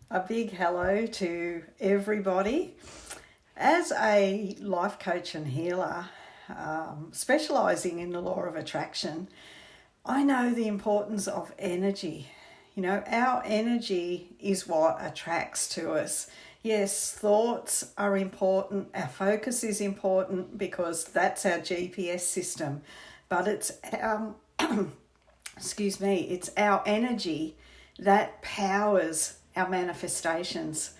A big hello to everybody. As a life coach and healer, specializing in the law of attraction, I know the importance of energy. You know, our energy is what attracts to us. Yes, thoughts are important, our focus is important because that's our GPS system, but it's our, it's our energy that powers our manifestations.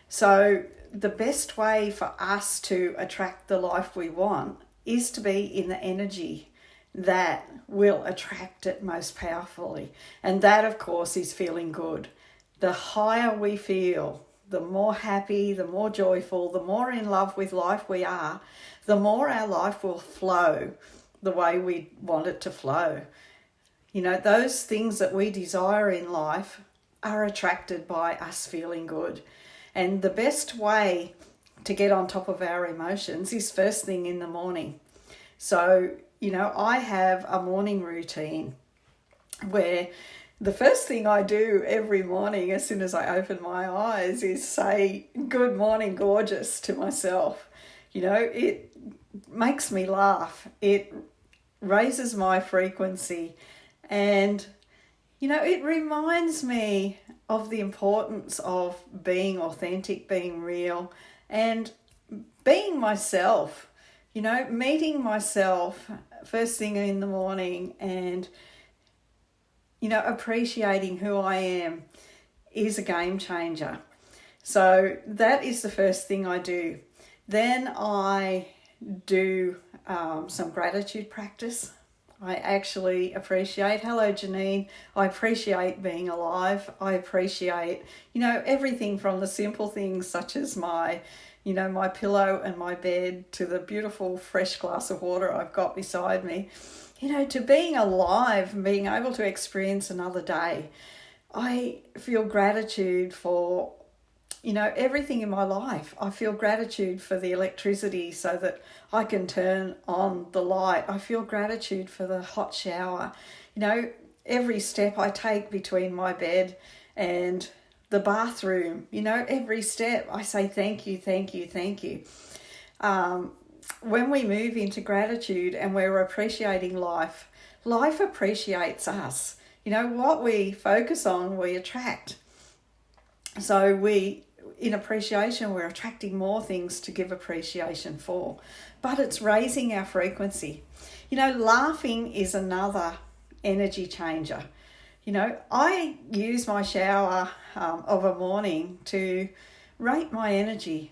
So the best way for us to attract the life we want is to be in the energy that will attract it most powerfully. And that, of course, is feeling good. The higher we feel, the more happy, the more joyful, the more in love with life we are, the more our life will flow the way we want it to flow. You know, those things that we desire in life are attracted by us feeling good. And the best way to get on top of our emotions is first thing in the morning. So, you know, I have a morning routine where the first thing I do every morning as soon as I open my eyes is say, "Good morning, gorgeous," to myself. You know, it makes me laugh. It raises my frequency. And, you know, it reminds me of the importance of being authentic, being real, and being myself. You know, meeting myself first thing in the morning and, you know, appreciating who I am is a game changer. So that is the first thing I do. Then I do some gratitude practice. I actually appreciate, hello Janine, I appreciate being alive. I appreciate, you know, everything from the simple things such as my pillow and my bed to the beautiful fresh glass of water I've got beside me, you know, to being alive and being able to experience another day. I feel gratitude for, you know, everything in my life. I feel gratitude for the electricity so that I can turn on the light. I feel gratitude for the hot shower. You know, every step I take between my bed and the bathroom, you know, every step I say thank you, thank you, thank you. When we move into gratitude and we're appreciating life, life appreciates us. You know, what we focus on, we attract. So in appreciation, we're attracting more things to give appreciation for, but it's raising our frequency. You know, laughing is another energy changer. You know, I use my shower of a morning to rate my energy.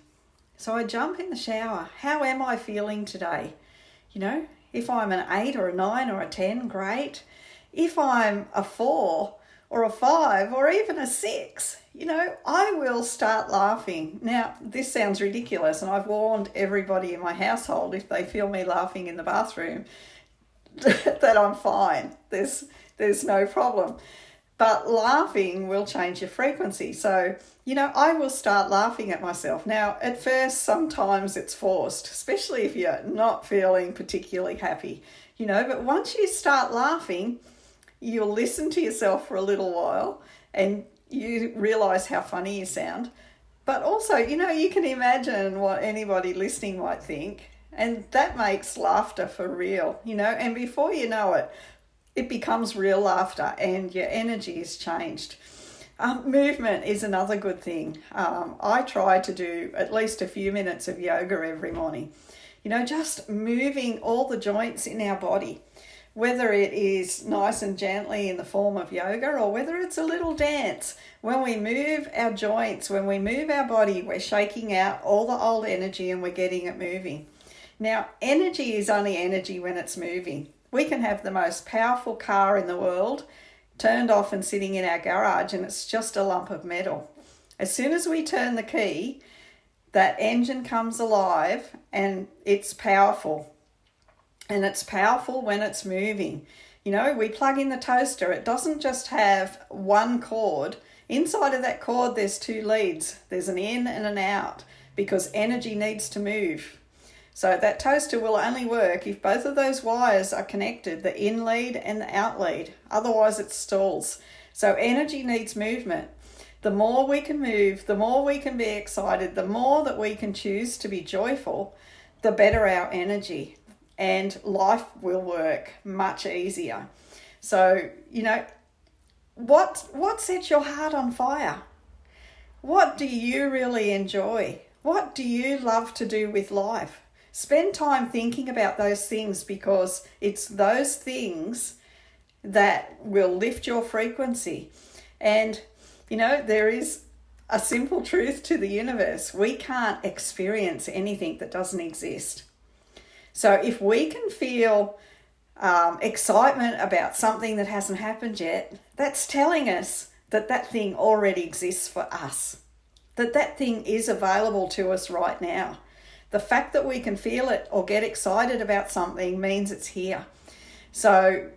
So I jump in the shower. How am I feeling today? You know, if I'm an 8 or a 9 or a 10, great. If I'm a 4 or a 5 or even a 6, you know, I will start laughing. Now, this sounds ridiculous, and I've warned everybody in my household if they feel me laughing in the bathroom that I'm fine. There's no problem. But laughing will change your frequency. So, you know, I will start laughing at myself. Now, at first, sometimes it's forced, especially if you're not feeling particularly happy, you know, but once you start laughing, you'll listen to yourself for a little while and you realize how funny you sound. But also, you know, you can imagine what anybody listening might think, and that makes laughter for real, you know, and before you know it, it becomes real laughter and your energy is changed. Movement is another good thing. I try to do at least a few minutes of yoga every morning. You know, just moving all the joints in our body, whether it is nice and gently in the form of yoga or whether it's a little dance. When we move our joints, when we move our body, we're shaking out all the old energy and we're getting it moving. Now, energy is only energy when it's moving. We can have the most powerful car in the world turned off and sitting in our garage and it's just a lump of metal. As soon as we turn the key, that engine comes alive and it's powerful. And it's powerful when it's moving. You know, we plug in the toaster. It doesn't just have one cord. Inside of that cord, there's 2 leads. There's an in and an out because energy needs to move. So that toaster will only work if both of those wires are connected, the in lead and the out lead. Otherwise it stalls. So energy needs movement. The more we can move, the more we can be excited, the more that we can choose to be joyful, the better our energy, and life will work much easier. So, what sets your heart on fire? What do you really enjoy? What do you love to do with life? Spend time thinking about those things, because it's those things that will lift your frequency. And, there is a simple truth to the universe. We can't experience anything that doesn't exist. So if we can feel excitement about something that hasn't happened yet, that's telling us that that thing already exists for us, that thing is available to us right now. The fact that we can feel it or get excited about something means it's here. So,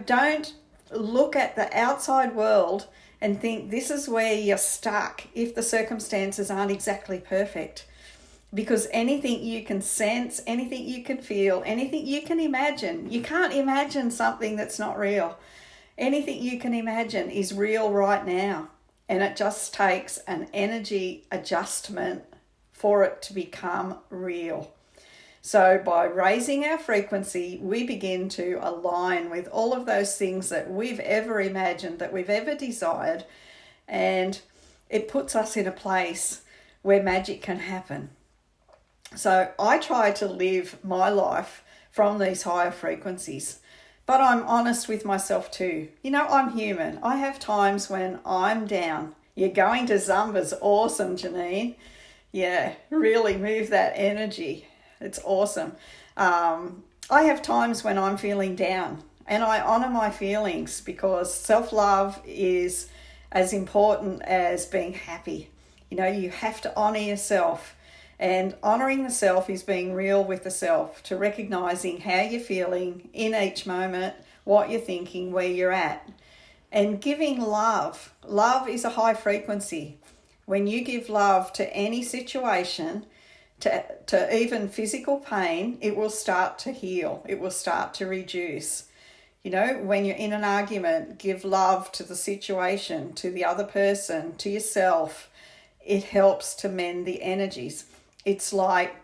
don't look at the outside world and think this is where you're stuck if the circumstances aren't exactly perfect. Because anything you can sense, anything you can feel, anything you can imagine, you can't imagine something that's not real. Anything you can imagine is real right now. And it just takes an energy adjustment for it to become real. So by raising our frequency, we begin to align with all of those things that we've ever imagined, that we've ever desired, and it puts us in a place where magic can happen. So I try to live my life from these higher frequencies, but I'm honest with myself too. I'm human. I have times when I'm down. You're going to Zumba's awesome, Janine. Yeah, really move that energy. It's awesome. I have times when I'm feeling down, and I honor my feelings, because self-love is as important as being happy. You have to honor yourself, and honoring the self is being real with the self, to recognizing how you're feeling in each moment, what you're thinking, where you're at, and giving love. Love is a high frequency. When you give love to any situation, to even physical pain, it will start to heal. It will start to reduce. When you're in an argument, give love to the situation, to the other person, to yourself. It helps to mend the energies. It's like,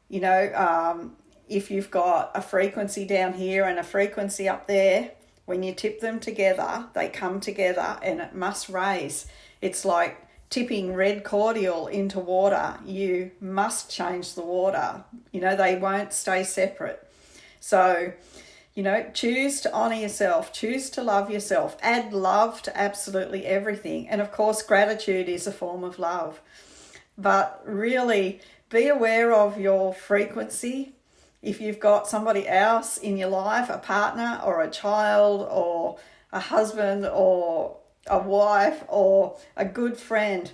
if you've got a frequency down here and a frequency up there, when you tip them together, they come together and it must raise. It's like tipping red cordial into water. You must change the water. They won't stay separate. So, choose to honor yourself, choose to love yourself, add love to absolutely everything. And of course, gratitude is a form of love. But really be aware of your frequency. If you've got somebody else in your life, a partner or a child or a husband or a wife or a good friend,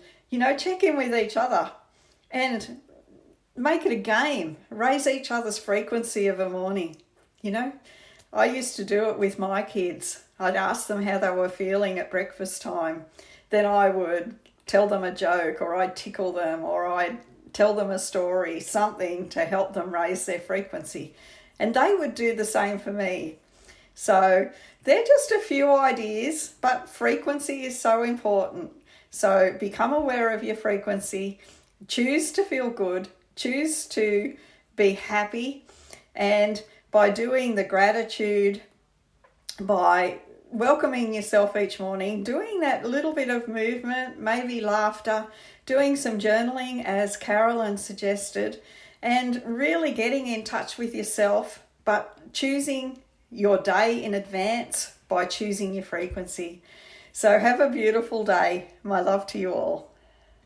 check in with each other and make it a game. Raise each other's frequency of a morning. I used to do it with my kids. I'd ask them how they were feeling at breakfast time. Then I would tell them a joke, or I'd tickle them, or I'd tell them a story, something to help them raise their frequency. And they would do the same for me. So they're just a few ideas, but frequency is so important. So become aware of your frequency, choose to feel good, choose to be happy, and by doing the gratitude, by welcoming yourself each morning, doing that little bit of movement, maybe laughter, doing some journaling as Carolyn suggested, and really getting in touch with yourself, but choosing your day in advance by choosing your frequency. So have a beautiful day. My love to you all.